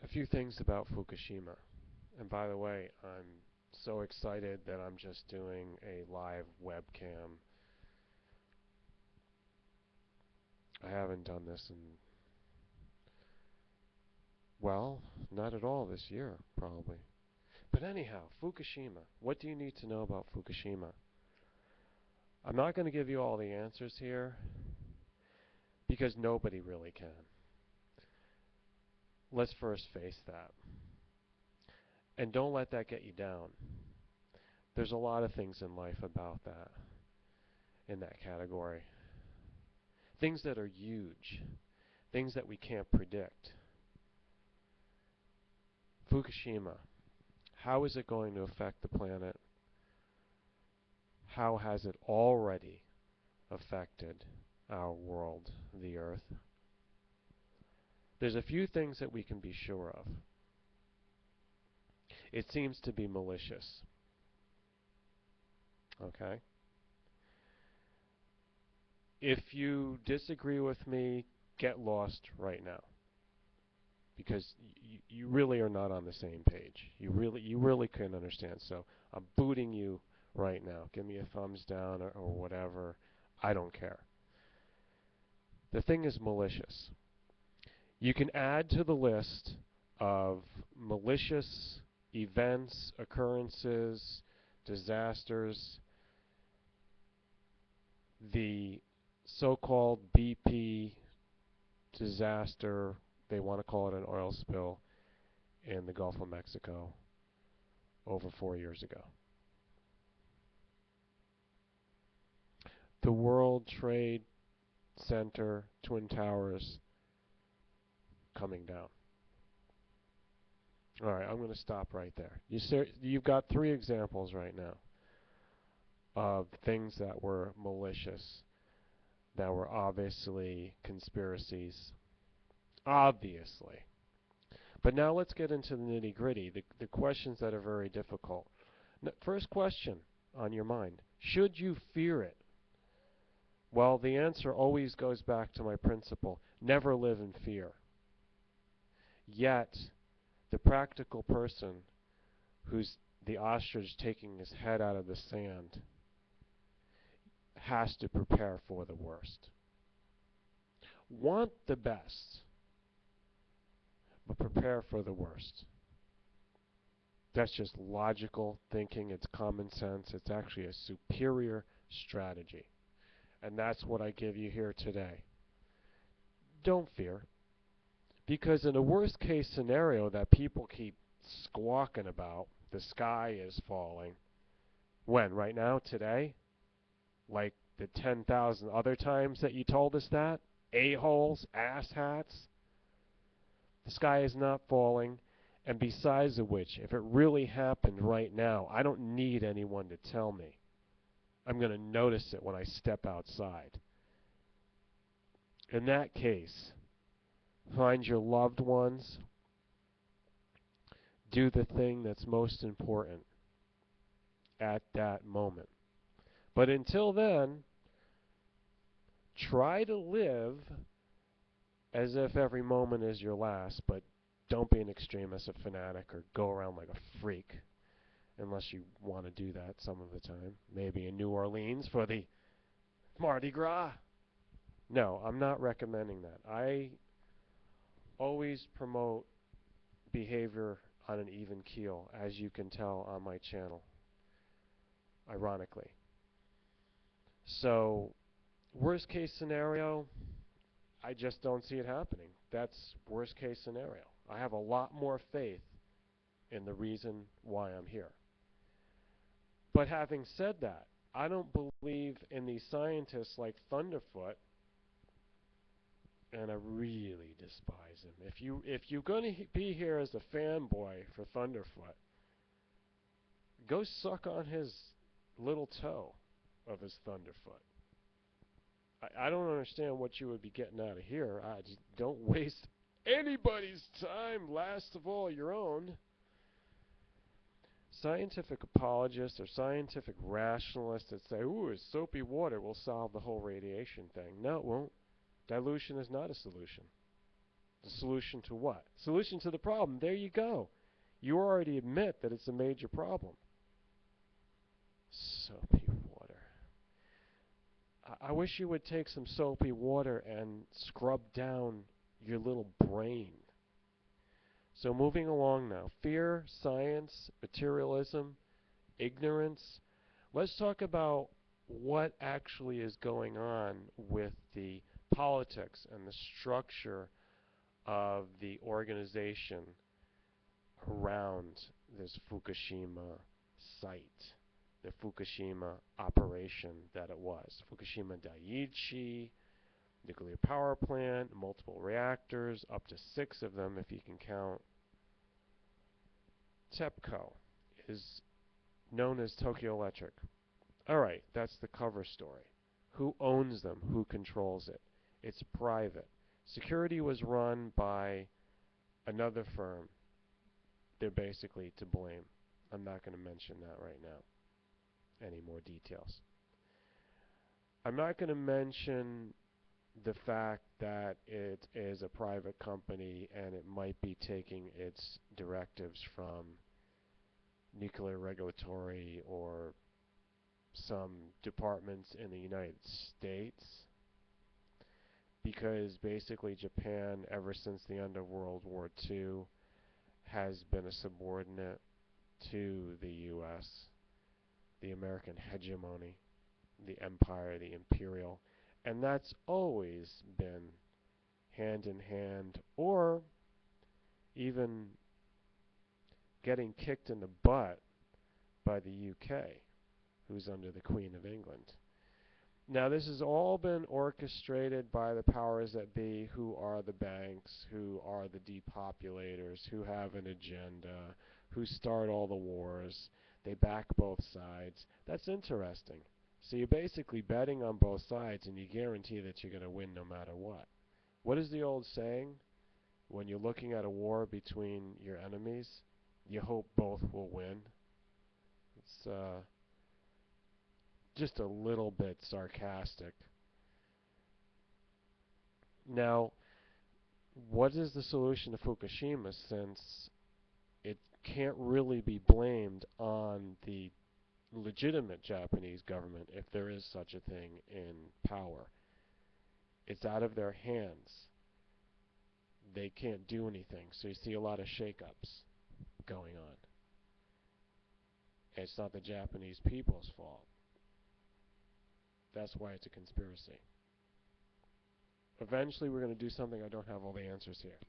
A few things about Fukushima. And by the way, I'm so excited that I'm just doing a live webcam. I haven't done this in, well, not at all this year, probably. But anyhow, Fukushima. What do you need to know about Fukushima? I'm not going to give you all the answers here because nobody really can. Let's first face that. And don't let that get you down. There's a lot of things in life about that, in that category. Things that are huge, things that we can't predict. Fukushima, how is it going to affect the planet? How has it already affected our world, the Earth? There's a few things that we can be sure of. It seems to be malicious. Okay? If you disagree with me, get lost right now. Because you really are not on the same page. You really couldn't understand. So I'm booting you right now. Give me a thumbs down or whatever. I don't care. The thing is malicious. You can add to the list of malicious events, occurrences, disasters, the so-called BP disaster, they want to call it an oil spill, in the Gulf of Mexico over 4 years ago. The World Trade Center, Twin Towers, coming down. All right, I'm going to stop right there. You've got 3 examples right now of things that were malicious, that were obviously conspiracies. Obviously. But now let's get into the nitty-gritty, the questions that are very difficult. First question on your mind, should you fear it? Well, the answer always goes back to my principle, never live in fear. Yet, the practical person who's the ostrich taking his head out of the sand has to prepare for the worst. Want the best, but prepare for the worst. That's just logical thinking. It's common sense. It's actually a superior strategy. And that's what I give you here today. Don't fear. Because in a worst case scenario that people keep squawking about, the sky is falling. When? Right now? Today? Like the 10,000 other times that you told us that? A-holes? Asshats? The sky is not falling. And besides of which, if it really happened right now, I don't need anyone to tell me. I'm going to notice it when I step outside. In that case, find your loved ones. Do the thing that's most important at that moment. But until then, try to live as if every moment is your last, but don't be an extremist, a fanatic, or go around like a freak, unless you want to do that some of the time. Maybe in New Orleans for the Mardi Gras. No, I'm not recommending that. I always promote behavior on an even keel, as you can tell on my channel, ironically. So, worst case scenario, I just don't see it happening. That's worst case scenario. I have a lot more faith in the reason why I'm here. But having said that, I don't believe in these scientists like Thunderfoot, and I really despise him. If you're going to be here as a fanboy for Thunderfoot, go suck on his little toe of his Thunderfoot. I don't understand what you would be getting out of here. I just don't waste anybody's time, last of all your own. Scientific apologists or scientific rationalists that say, ooh, soapy water will solve the whole radiation thing. No, it won't. Dilution is not a solution. The solution to what? Solution to the problem. There you go. You already admit that it's a major problem. Soapy water. I wish you would take some soapy water and scrub down your little brain. So moving along now. Fear, science, materialism, ignorance. Let's talk about what actually is going on with the politics and the structure of the organization around this Fukushima site, the Fukushima operation that it was. Fukushima Daiichi, nuclear power plant, multiple reactors, up to 6 of them if you can count. TEPCO is known as Tokyo Electric. Alright, that's the cover story. Who owns them? Who controls it? It's private. Security was run by another firm. They're basically to blame. I'm not going to mention that right now. Any more details. I'm not going to mention the fact that it is a private company and it might be taking its directives from nuclear regulatory or some departments in the United States, because basically Japan, ever since the end of World War II, has been a subordinate to the U.S., the American hegemony, the empire, the imperial, and that's always been hand in hand, or even getting kicked in the butt by the UK, who's under the Queen of England. Now, this has all been orchestrated by the powers that be, who are the banks, who are the depopulators, who have an agenda, who start all the wars. They back both sides. That's interesting. So you're basically betting on both sides, and you guarantee that you're going to win no matter what. What is the old saying? When you're looking at a war between your enemies, you hope both will win. It's just a little bit sarcastic. Now, what is the solution to Fukushima, since it can't really be blamed on the legitimate Japanese government, if there is such a thing in power? It's out of their hands. They can't do anything, so you see a lot of shakeups going on. It's not the Japanese people's fault. That's why it's a conspiracy. Eventually we're going to do something. I don't have all the answers here.